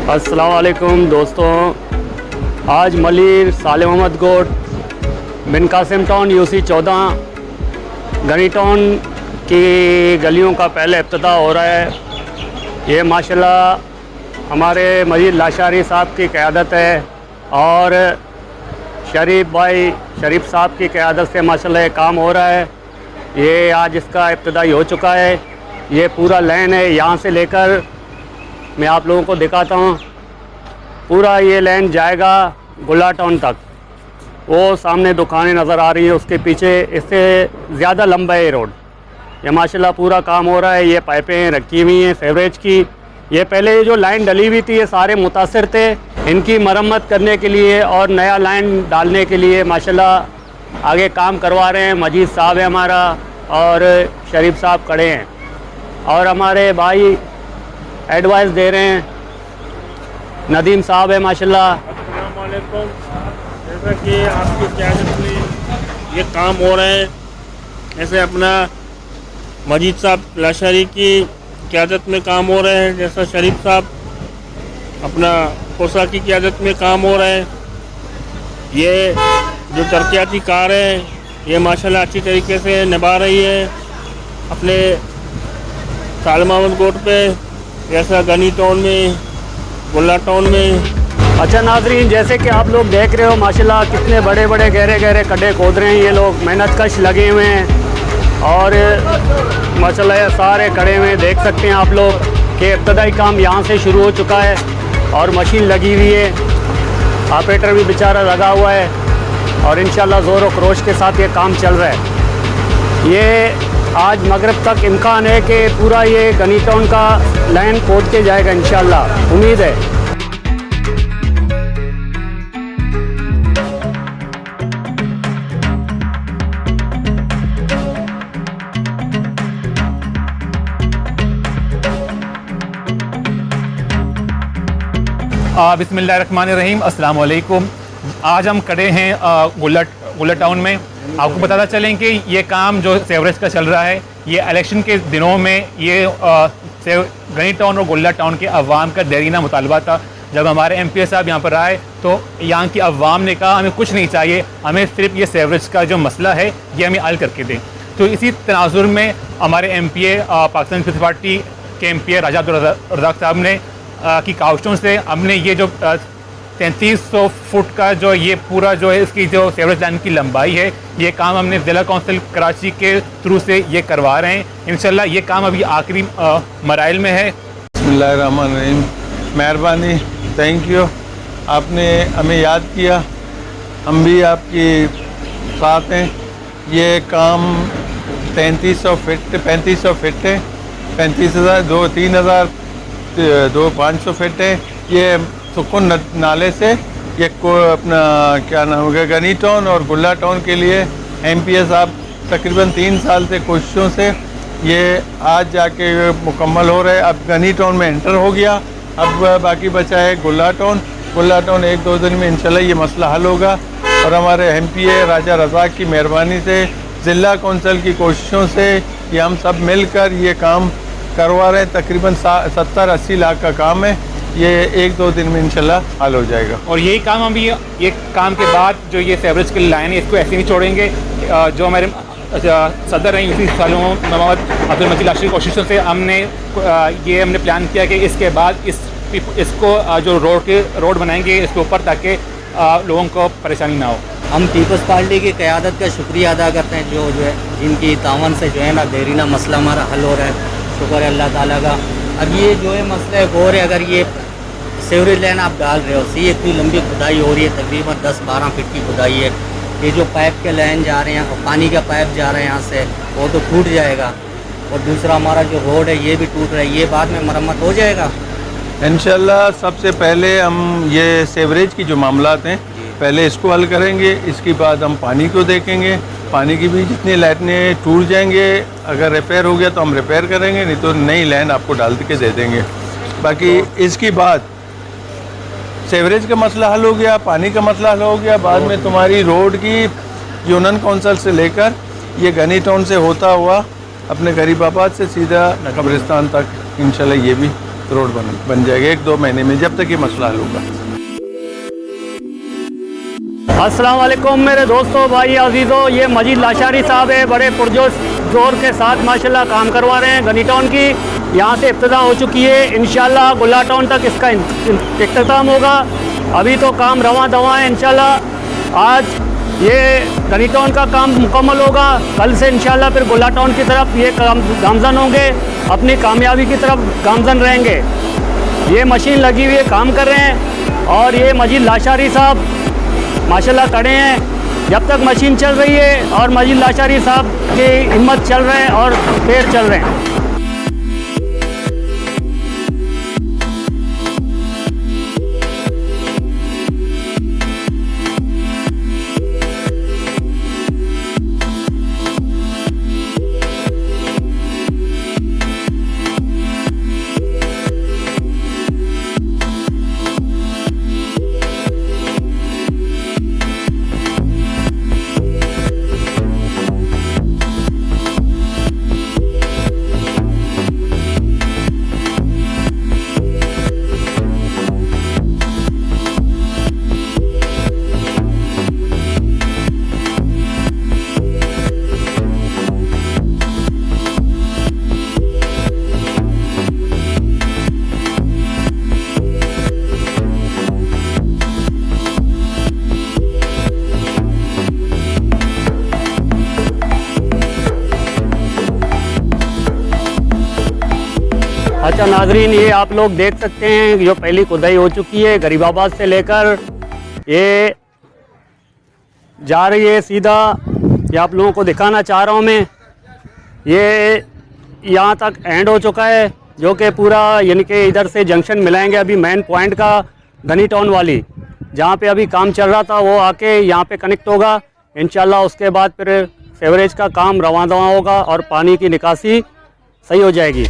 अस्सलाम वालेकुम दोस्तों, आज Malir Saleh Mohammad Goth Bin Qasim town UC 14 Ghani town की गलियों का पहले इब्तिदा हो रहा है। ये माशाल्लाह हमारे मजीद लाशारी साहब की क़यादत है और शरीफ साहब की क़यादत से माशाल्लाह ये काम हो रहा है। ये आज इसका इब्तिदाई हो चुका है। ये पूरा लाइन है, यहाँ से लेकर मैं आप लोगों को दिखाता हूँ। पूरा ये लाइन जाएगा गुल्ला टाउन तक। वो सामने दुकानें नज़र आ रही हैं, उसके पीछे इससे ज़्यादा लंबा है ये रोड। ये माशाल्लाह पूरा काम हो रहा है। ये पाइपें रखी हुई हैं सेवरेज की। ये पहले जो लाइन डली हुई थी ये सारे मुतासिर थे, इनकी मरम्मत करने के लिए और नया लाइन डालने के लिए माशाल्लाह आगे काम करवा रहे हैं। मजीद साहब है हमारा और शरीफ साहब खड़े हैं और हमारे भाई एडवाइस दे रहे हैं। नदीम साहब है माशाल्लाह। अस्सलाम वालेकुम। जैसा कि आपकी क़यादत में ये काम हो रहे हैं, ऐसे अपना मजीद साहब लाशारी की क़यादत में काम हो रहे हैं, जैसा शरीफ साहब अपना कोसा की क़यादत में काम हो रहे हैं। ये जो तरक्याती कार है ये माशाल्लाह अच्छी तरीके से निभा रही है अपने सालेह मोहम्मद गोट पे, जैसा गनी टाउन में, गुल्ला टाउन में। अच्छा नाजरीन, जैसे कि आप लोग देख रहे हो माशाल्लाह कितने बड़े बड़े गहरे गहरे खड्डे खोद रहे हैं ये लोग, मेहनत कश लगे हुए हैं और माशाल्लाह ये सारे खड़े हुए हैं। देख सकते हैं आप लोग कि इब्तदाई काम यहाँ से शुरू हो चुका है और मशीन लगी हुई है। ऑपरेटर भी बेचारा लगा हुआ है और इंशाल्लाह ज़ोर और खरोश के साथ ये काम चल रहा है। ये आज मगरिब तक इम्कान है कि पूरा ये गनी टाउन का लाइन खोद के जाएगा इंशाल्लाह, उम्मीद है। बिस्मिल्लाहिर्रहमानिर्रहीम। अस्सलाम वालेकुम। आज हम खड़े हैं गुल्ला टाउन में। आपको बताना चलें कि ये काम जो सेवरेज का चल रहा है, ये इलेक्शन के दिनों में ये गनी टाउन और गुल्ला टाउन के अवाम का देरीना मुतालबा था। जब हमारे MP साहब यहाँ पर आए तो यहाँ की अवाम ने कहा हमें कुछ नहीं चाहिए, हमें सिर्फ ये सेवरेज का जो मसला है ये हमें हल करके दें। तो इसी तनाजुर में हमारे MPA पाकिस्तान पीपल्स पार्टी के MPA राजा अब्दुल रज़ाक साहब ने की काविशों से हमने ये जो 3300 फुट का जो ये पूरा जो है इसकी जो सेवरेज लाइन की लंबाई है, ये काम हमने ज़िला कौंसिल कराची के थ्रू से ये करवा रहे हैं। इंशाल्लाह ये काम अभी आखिरी मराइल में है। बिस्मिल्लाहिर्रहमानिर्रहीम। मेहरबानी, थैंक यू, आपने हमें याद किया, हम भी आपके साथ हैं। ये काम 3500 फिट है, 35,000 3,000 500 फिट है। ये सुकून नाले से ये को अपना क्या नाम होगा गनी टाउन और गुल्ला टाउन के लिए MPA साहब तकरीबन 3 साल से कोशिशों से ये आज जाके मुकम्मल हो रहा है। अब गनी टाउन में एंटर हो गया, अब बाकी बचा है गुल्ला टाउन। गुल्ला टाउन 1-2 दिन में इंशाल्लाह ये मसला हल होगा और हमारे MPA राजा रज़ाक की मेहरबानी से, ज़िला कौंसिल की कोशिशों से ये हम सब मिलकर ये काम करवा रहे हैं। तकरीबन 70-80 लाख का काम है। ये 1-2 दिन में इंशाल्लाह हल हो जाएगा और यही काम हम भी ये काम के बाद जो ये सेवरेज की लाइन है इसको ऐसे नहीं छोड़ेंगे। जो हमारे सदर हैं यूसी सालेह मोहम्मद अब्दुल मजीद लाशारी कोशिशों से हमने प्लान किया कि इसके बाद इसको जो रोड बनाएंगे इसके ऊपर, ताकि लोगों को परेशानी ना हो। हम पीपल्स पार्टी की क़यादत का शुक्रिया अदा करते हैं जो है जिनकी तावन से जो है ना देरीना मसला हमारा हल हो रहा है। शुक्र है अल्लाह ताला का। अब ये जो है मसला एक और है, अगर ये सेवरेज लाइन आप डाल रहे हो, सी इतनी लंबी खुदाई हो रही है, तकरीबन 10-12 फीट की खुदाई है। ये जो पाइप के लाइन जा रहे हैं और पानी का पाइप जा रहा है यहाँ से, वो तो टूट जाएगा और दूसरा हमारा जो रोड है ये भी टूट रहा है। ये बाद में मरम्मत हो जाएगा इंशाल्लाह। सबसे पहले हम ये सेवरेज की जो मामलात हैं पहले इसको हल करेंगे, इसके बाद हम पानी को देखेंगे। पानी की भी जितनी लाइनें टूट जाएंगे, अगर रिपेयर हो गया तो हम रिपेयर करेंगे, नहीं तो नई लाइन आपको डाल के दे देंगे। बाकी इसके बाद सेवरेज का मसला हल हो गया, पानी का मसला हल हो गया, बाद में तुम्हारी रोड की यूनियन काउंसिल से लेकर ये गनी टाउन से होता हुआ अपने गरीबाबाद से सीधा कब्रिस्तान तक इंशाल्लाह ये भी रोड बन जाएगी 1-2 महीने में, जब तक ये मसला हल होगा। अस्सलाम वालेकुम मेरे दोस्तों, भाई अजीज़ों, ये मजीद लाशारी साहब है, बड़े पुरजोश जोर के साथ माशाल्लाह काम करवा रहे हैं। गनी टाउन की यहाँ से इब्तिदा हो चुकी है, इंशाल्लाह गुल्ला टाउन तक इसका इख्तिताम होगा। अभी तो काम रवां दवा है। इंशाल्लाह आज ये गनी टाउन का काम मुकम्मल होगा, कल से इंशाल्लाह फिर गुल्ला टाउन की तरफ ये काम गामजन होंगे, अपनी कामयाबी की तरफ गामजन रहेंगे। ये मशीन लगी हुई है, काम कर रहे हैं, और ये मजीद लाशारी साहब माशाल्लाह खड़े हैं। जब तक मशीन चल रही है और मजीद लाशारी साहब की हिम्मत चल रहे हैं और पैर चल रहे हैं। अच्छा नाजरीन, ये आप लोग देख सकते हैं जो पहली खुदाई हो चुकी है गरीबाबाद से लेकर ये जा रही है सीधा। ये आप लोगों को दिखाना चाह रहा हूँ मैं, ये यहाँ तक एंड हो चुका है, जो कि पूरा यानी कि इधर से जंक्शन मिलाएंगे अभी मेन पॉइंट का गनी टाउन वाली, जहाँ पे अभी काम चल रहा था वो आके यहाँ पे कनेक्ट होगा इंशाल्लाह। उसके बाद फिर सेवरेज का काम रवां दवा होगा और पानी की निकासी सही हो जाएगी।